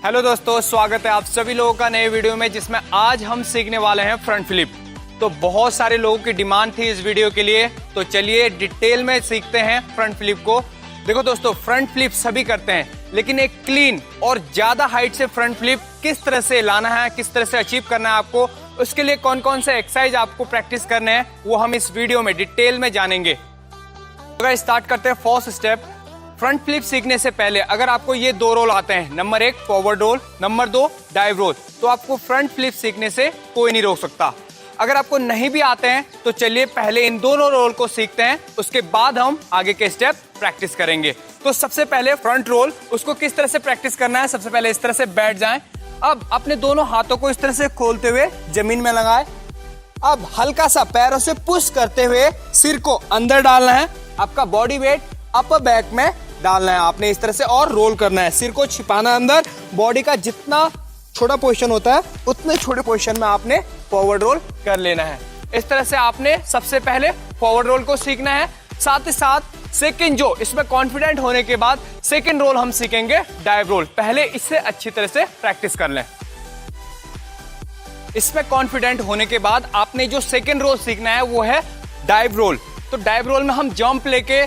Hello दोस्तों, स्वागत है आप सभी लोगों का नए वीडियो में, जिसमें आज हम सीखने वाले हैं फ्रंट फ्लिप। तो बहुत सारे लोगों की डिमांड थी इस वीडियो के लिए, तो चलिए डिटेल में सीखते हैं फ्रंट फ्लिप को। देखो दोस्तों, फ्रंट फ्लिप सभी करते हैं, लेकिन एक क्लीन और ज्यादा हाइट से फ्रंट फ्लिप किस तरह से लाना है, किस तरह से अचीव करना है आपको, उसके लिए कौन कौन से एक्सरसाइज आपको प्रैक्टिस करने हैं, वो हम इस वीडियो में डिटेल में जानेंगे। तो स्टार्ट करते हैं फर्स्ट स्टेप। फ्रंट फ्लिप सीखने से पहले अगर आपको ये दो रोल आते हैं, number 1 forward roll, number 2 dive roll, तो आपको फ्रंट फ्लिप सीखने से कोई नहीं रोक सकता। अगर आपको नहीं भी आते हैं तो चलिए पहले इन दोनों रोल को सीखते हैं, उसके बाद हम आगे के स्टेप प्रैक्टिस करेंगे। तो सबसे पहले फ्रंट रोल, उसको किस तरह से प्रैक्टिस करना है, सबसे पहले इस तरह से बैठ जाएं। अब अपने दोनों हाथों को इस तरह से खोलते हुए जमीन में लगाएं। अब हल्का सा पैरों से पुश करते हुए सिर को अंदर डालना है, आपका बॉडी वेट अपर बैक में डालना है आपने इस तरह से, और रोल करना है। सिर को छिपाना अंदर, बॉडी का जितना छोटा पोजीशन होता है उतने छोटे पोजीशन में आपने फॉरवर्ड रोल कर लेना है। इस तरह से आपने सबसे पहले फॉरवर्ड रोल को सीखना है। साथ ही साथ सेकंड जो इसमें कॉन्फिडेंट होने के बाद सेकंड रोल हम सीखेंगे डाइव रोल। पहले इससे अच्छी तरह से प्रैक्टिस कर लें। इसमें कॉन्फिडेंट होने के बाद आपने जो सेकंड रोल सीखना है वो है डाइव रोल। तो डाइव रोल में हम जंप लेके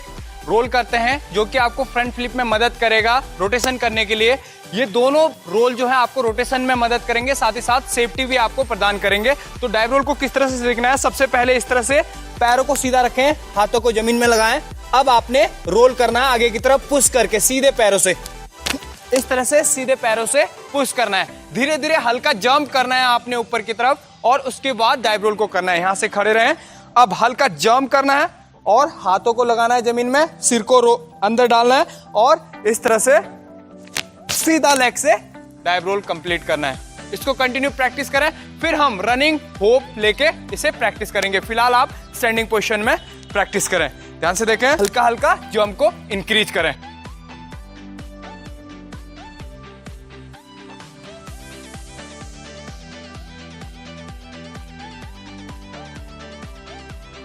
रोल करते हैं, जो कि आपको फ्रंट फ्लिप में मदद करेगा रोटेशन करने के लिए। ये दोनों रोल जो है आपको रोटेशन में मदद करेंगे, साथ ही साथ सेफ्टी भी आपको प्रदान करेंगे। तो डाइव रोल को किस तरह से सीखना है, सबसे पहले इस तरह से पैरों को सीधा रखें, हाथों को जमीन में लगाएं। अब आपने रोल करना है आगे की तरफ पुश करके, सीधे पैरों से इस तरह से सीधे पैरों से पुश करना है। धीरे धीरे हल्का जंप करना है आपने ऊपर की तरफ, और उसके बाद डाइव रोल को करना है। यहां से खड़े रहें, अब हल्का जंप करना है और हाथों को लगाना है जमीन में, सिर को अंदर डालना है और इस तरह से सीधा लेग से डाइव रोल कंप्लीट करना है। इसको कंटिन्यू प्रैक्टिस करें, फिर हम रनिंग होप लेके इसे प्रैक्टिस करेंगे। फिलहाल आप स्टैंडिंग पोजीशन में प्रैक्टिस करें। ध्यान से देखें, हल्का हल्का जंप को इंक्रीज करें।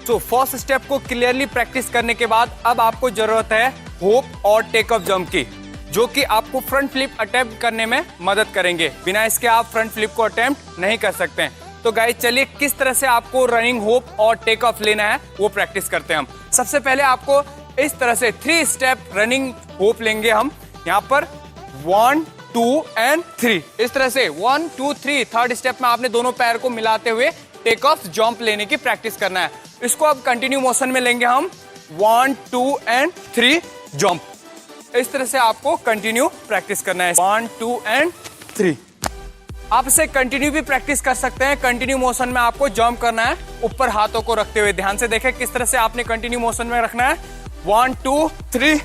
तो फर्स्ट स्टेप को क्लियरली प्रैक्टिस करने के बाद अब आपको जरूरत है होप और टेक ऑफ जंप की, जो कि आपको फ्रंट फ्लिप अटेम्प्ट करने में मदद करेंगे। बिना इसके आप फ्रंट फ्लिप को अटेम्प्ट नहीं कर सकते हैं। तो गाइस चलिए किस तरह से आपको रनिंग होप और टेक ऑफ लेना है वो प्रैक्टिस करते हैं हम। सबसे पहले आपको इस तरह से 3 स्टेप रनिंग होप लेंगे हम। यहाँ पर 1 2 एंड 3, इस तरह से 1 2 3। थर्ड स्टेप में आपने दोनों पैर को मिलाते हुए टेक ऑफ जंप लेने की प्रैक्टिस करना है। इसको अब कंटिन्यू मोशन में लेंगे हम, 1 2 एंड 3 जंप। इस तरह से आपको कंटिन्यू प्रैक्टिस करना है, 1 2 एंड 3। आप इसे कंटिन्यू भी प्रैक्टिस कर सकते हैं। कंटिन्यू मोशन में आपको जंप करना है ऊपर हाथों को रखते हुए। ध्यान से देखें किस तरह से आपने कंटिन्यू मोशन में रखना है, 1 2 3।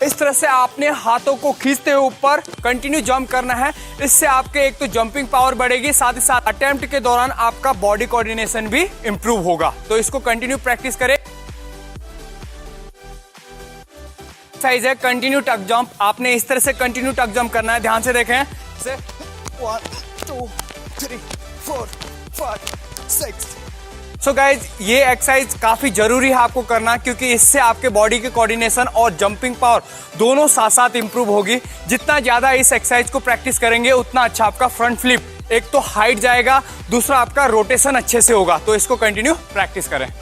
इस तरह से आपने हाथों को खींचते हुए ऊपर कंटिन्यू जंप करना है। इससे आपके एक तो जंपिंग पावर बढ़ेगी, साथ ही साथ अटेम्प्ट के दौरान आपका बॉडी कोऑर्डिनेशन भी इंप्रूव होगा। तो इसको कंटिन्यू प्रैक्टिस करें। एक्सरसाइज है कंटिन्यू टक जंप। आपने इस तरह से कंटिन्यू टक जंप करना है। ध्यान से देखें, 1 2 3 4 5 6। सो गाइज, ये एक्सरसाइज काफी जरूरी है आपको करना, क्योंकि इससे आपके बॉडी के कोऑर्डिनेशन और जंपिंग पावर दोनों साथ साथ इंप्रूव होगी। जितना ज्यादा इस एक्सरसाइज को प्रैक्टिस करेंगे उतना अच्छा आपका फ्रंट फ्लिप एक तो हाइट जाएगा, दूसरा आपका रोटेशन अच्छे से होगा। तो इसको कंटिन्यू प्रैक्टिस करें।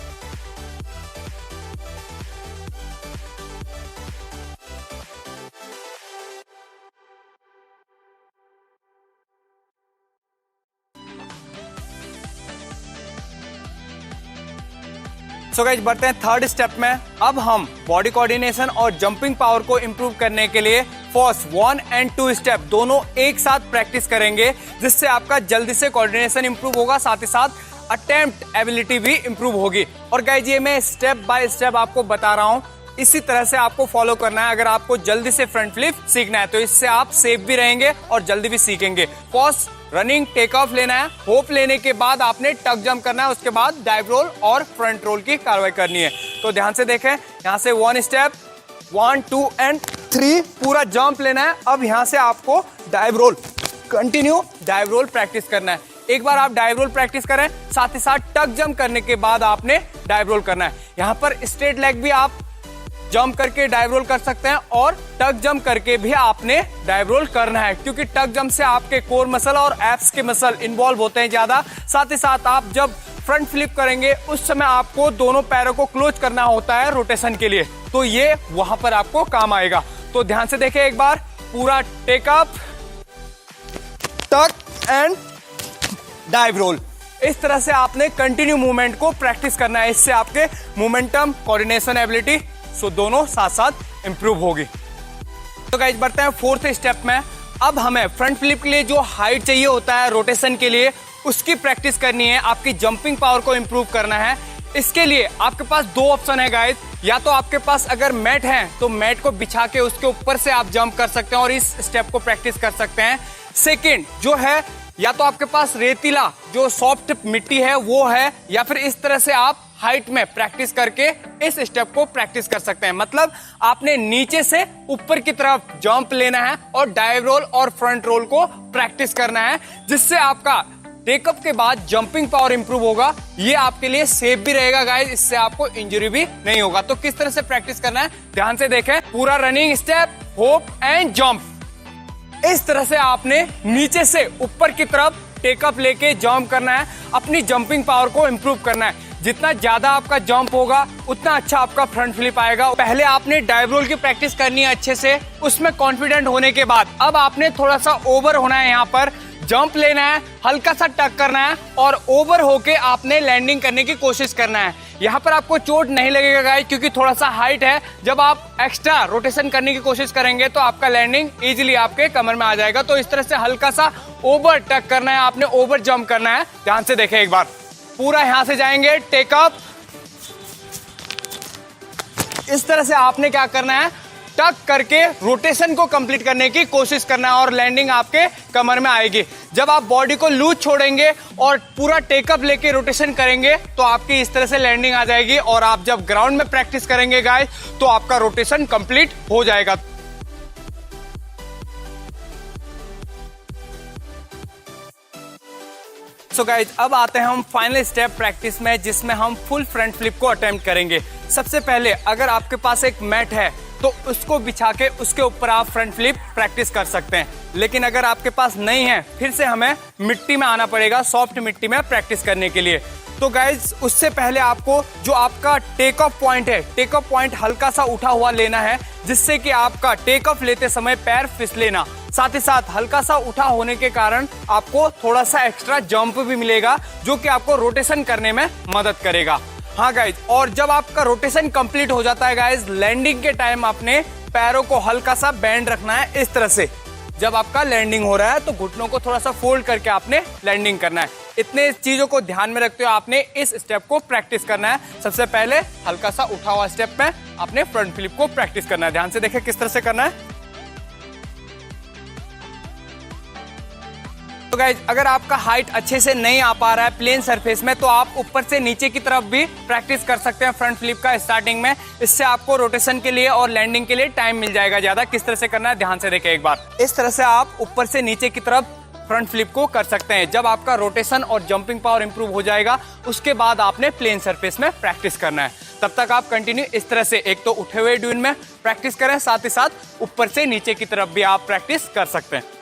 सो गाइस, बढ़ते हैं थर्ड स्टेप में। अब हम बॉडी कोऑर्डिनेशन और जंपिंग पावर को इंप्रूव करने के लिए फर्स्ट 1 एंड 2 स्टेप दोनों एक साथ प्रैक्टिस करेंगे, जिससे आपका जल्दी से कोऑर्डिनेशन इंप्रूव होगा, साथ ही साथ अटेम्प्ट एबिलिटी भी इंप्रूव होगी। और गाइस, ये मैं स्टेप बाय स्टेप आपको बता रहा हूँ, इसी तरह से आपको फॉलो करना है अगर आपको जल्दी से फ्रंट फ्लिप सीखना है। तो इससे आप सेफ भी रहेंगे और जल्दी भी सीखेंगे। फर्स्ट रनिंग टेक ऑफ लेना है, होप लेने के बाद आपने टक जंप करना है, उसके बाद डाइव रोल और फ्रंट रोल की कार्रवाई करनी है। तो ध्यान से देखें, यहाँ से 1 स्टेप 1 2 एंड 3 पूरा जंप लेना है। अब यहाँ से आपको dive roll, continue dive roll practice करना है। एक बार आप डाइव रोल प्रैक्टिस करें, साथ ही साथ टक जंप करने के बाद आपने डाइव रोल करना है। यहाँ पर स्ट्रेट लेग भी आप जंप करके डाइव रोल कर सकते हैं और टक जंप करके भी आपने डाइव रोल करना है, क्योंकि टक जंप से आपके कोर मसल और एब्स के मसल इन्वॉल्व होते हैं ज्यादा। साथ ही साथ आप जब फ्रंट फ्लिप करेंगे उस समय आपको दोनों पैरों को क्लोज करना होता है रोटेशन के लिए, तो ये वहां पर आपको काम आएगा। तो ध्यान से देखें एक बार, पूरा टेकअप, टक एंड डाइव रोल, इस तरह से आपने कंटिन्यू मूवमेंट को प्रैक्टिस करना है। इससे आपके मोमेंटम, कोऑर्डिनेशन एबिलिटी दोनों साथ साथ इंप्रूव होगी। तो गाइस बढ़ते हैं फोर्थ स्टेप में। अब हमें फ्रंट फ्लिप के लिए जो हाइट चाहिए होता है रोटेशन के लिए, उसकी प्रैक्टिस करनी है, आपकी जंपिंग पावर को इंप्रूव करना है। इसके लिए आपके पास दो ऑप्शन है गाइस, या तो आपके पास अगर मैट है तो मैट को बिछा के उसके ऊपर से आप जंप कर सकते हैं और इस स्टेप को प्रैक्टिस कर सकते हैं। सेकंड जो है, या तो आपके पास रेतीला जो सॉफ्ट मिट्टी है वो है, या फिर इस तरह से आप हाइट में प्रैक्टिस करके इस स्टेप को प्रैक्टिस कर सकते हैं। मतलब आपने नीचे से ऊपर की तरफ जंप लेना है और डाइव रोल और फ्रंट रोल को प्रैक्टिस करना है, जिससे आपका टेकअप के बाद जंपिंग पावर इंप्रूव होगा। ये आपके लिए सेफ भी रहेगा गाइस, इससे आपको इंजरी भी नहीं होगा। तो किस तरह से प्रैक्टिस करना है ध्यान से देखें। पूरा running step, hope and jump, इस तरह से आपने नीचे से ऊपर की तरफ टेकअप लेके जंप करना है, अपनी जंपिंग पावर को इंप्रूव करना है। जितना ज्यादा आपका जंप होगा उतना अच्छा आपका फ्रंट फ्लिप आएगा। पहले आपने डाइव रोल की प्रैक्टिस करनी है अच्छे से, उसमें कॉन्फिडेंट होने के बाद अब आपने थोड़ा सा ओवर होना है, यहाँ पर जंप लेना है, हल्का सा टक करना है और ओवर होके आपने लैंडिंग करने की कोशिश करना है। यहाँ पर आपको चोट नहीं लगेगा गाइस, क्योंकि थोड़ा सा हाइट है। जब आप एक्स्ट्रा रोटेशन करने की कोशिश करेंगे तो आपका लैंडिंग इजीली आपके कमर में आ जाएगा। तो इस तरह से हल्का सा ओवर टक करना है, आपने ओवर जंप करना है। ध्यान से देखें एक बार, पूरा यहां से जाएंगे टेकअप, इस तरह से आपने क्या करना है, टक करके रोटेशन को कंप्लीट करने की कोशिश करना है और लैंडिंग आपके कमर में आएगी। जब आप बॉडी को लूज छोड़ेंगे और पूरा टेकअप लेके रोटेशन करेंगे तो आपकी इस तरह से लैंडिंग आ जाएगी और आप जब ग्राउंड में प्रैक्टिस करेंगे गाइस तो आपका रोटेशन कंप्लीट हो जाएगा। सो गाइज अब आते हैं हम फाइनल स्टेप प्रैक्टिस में, जिसमें हम फुल फ्रंट फ्लिप को अटेम्प्ट करेंगे। सबसे पहले अगर आपके पास एक मैट है तो उसको बिछा के उसके ऊपर आप फ्रंट फ्लिप प्रैक्टिस कर सकते हैं, लेकिन अगर आपके पास नहीं है फिर से हमें मिट्टी में आना पड़ेगा, सॉफ्ट मिट्टी में प्रैक्टिस करने के लिए। तो गाइज उससे पहले आपको जो आपका टेक ऑफ पॉइंट है, टेक ऑफ पॉइंट हल्का सा उठा हुआ लेना है, जिससे कि आपका टेक ऑफ लेते समय पैर फिसले ना। साथ ही साथ हल्का सा उठा होने के कारण आपको थोड़ा सा एक्स्ट्रा जंप भी मिलेगा, जो कि आपको रोटेशन करने में मदद करेगा। हाँ गाइज, और जब आपका रोटेशन कंप्लीट हो जाता है गाइज, लैंडिंग के टाइम आपने पैरों को हल्का सा बैंड रखना है इस तरह से। जब आपका लैंडिंग हो रहा है तो घुटनों को थोड़ा सा फोल्ड करके आपने लैंडिंग करना है। इतने चीजों को ध्यान में रखते हुए आपने इस स्टेप को प्रैक्टिस करना है। सबसे पहले हल्का सा उठा हुआ स्टेप में आपने फ्रंट फ्लिप को प्रैक्टिस करना है। ध्यान से देखें किस तरह से करना है। तो गाइज अगर आपका हाइट अच्छे से नहीं आ पा रहा है प्लेन सरफेस में, तो आप ऊपर से नीचे की तरफ भी प्रैक्टिस कर सकते हैं फ्रंट फ्लिप का स्टार्टिंग में। इससे आपको रोटेशन के लिए और लैंडिंग के लिए टाइम मिल जाएगा ज्यादा। किस तरह से करना है ध्यान से देखें एक बार। इस तरह से आप ऊपर से नीचे की तरफ फ्रंट फ्लिप को कर सकते हैं। जब आपका रोटेशन और जंपिंग पावर इंप्रूव हो जाएगा उसके बाद आपने प्लेन सरफेस में प्रैक्टिस करना है। तब तक आप कंटिन्यू इस तरह से एक तो उठे हुए ड्यून में प्रैक्टिस करें, साथ ही साथ ऊपर से नीचे की तरफ भी आप प्रैक्टिस कर सकते हैं।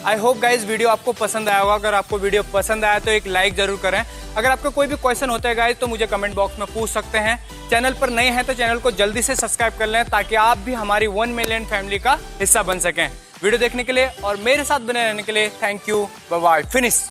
आई होप गाइज वीडियो आपको पसंद आया होगा। अगर आपको वीडियो पसंद आया तो एक लाइक जरूर करें। अगर आपका कोई भी क्वेश्चन होता है गाइज तो मुझे कमेंट बॉक्स में पूछ सकते हैं। चैनल पर नए हैं तो चैनल को जल्दी से सब्सक्राइब कर लें, ताकि आप भी हमारी 1 मिलियन फैमिली का हिस्सा बन सकें। वीडियो देखने के लिए और मेरे साथ बने रहने के लिए thank you. Bye bye. Finish.